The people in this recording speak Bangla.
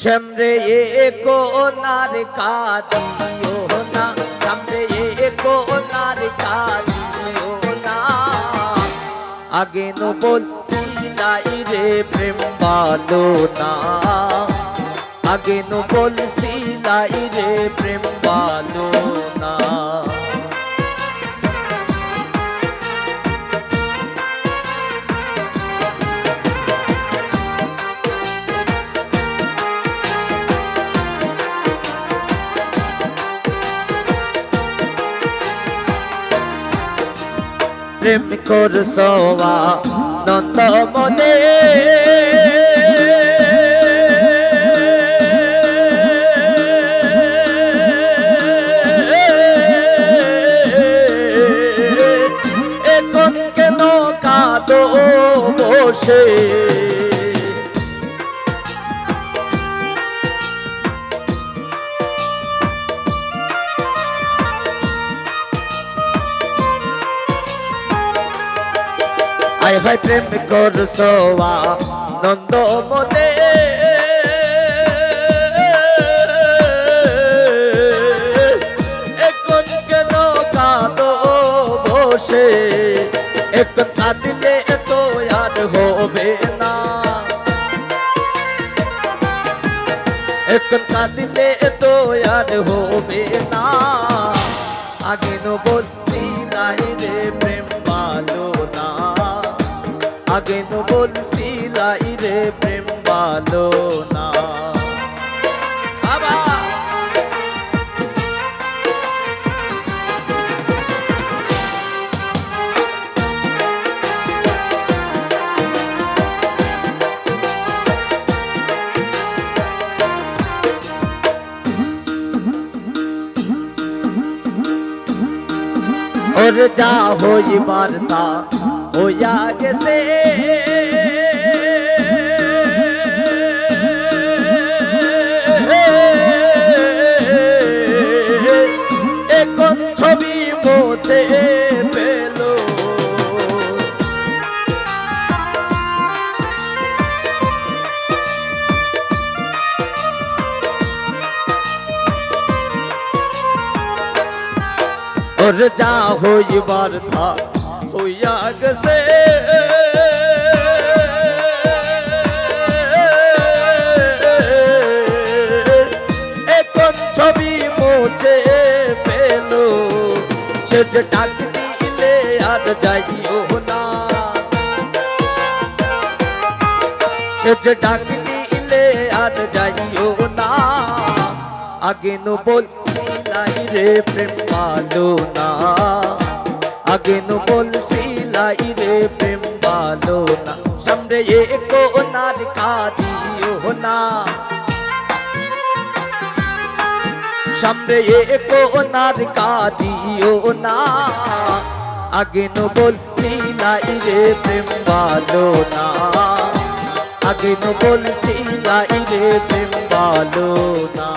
সামনে কোনার কাঁদিও না, সামনে কোনার কাঁদিও না। আগে নো বলছিলাই রে প্রেম ভালো না, আগে নো বলছিলাই রে প্রেম ভালো না। প্রেম করছো নন্দ মনে, এখন কেন কাঁদো বসে। আয় হায় প্রেম করছো নন্দ মনে, এখন কেন কাঁদো বসে। এখন কাঁদিলে তো আর হবে না, এখন কাঁদিলে তো আর হবে না। আগে নো বলছিলাই রে প্রেম ভালো না, আগে নো বলছিলাই রে প্রেম ভালো না। বাবা ওর যা হইবার তা হইয়া গেছে, এখন ছবি মুছে পেল। ওর যা হইবার থা হইয়া গেছে, এখন ছবি মুছে পেল। সে যে ডাক দিলে আর যাইও না, সে যে ডাক দিলে আর যাইও না। আগে নো বলছিলাই রে প্রেম ভালো না, আগে নো বলছিলাই রে প্রেম ভালো না। সামনে কোনার কাঁদিও না, সামনে কোনার কাঁদিও না। আগে নো বলছিলাই রে প্রেম ভালো না, আগে নো বলছিলাই রে প্রেম ভালো না।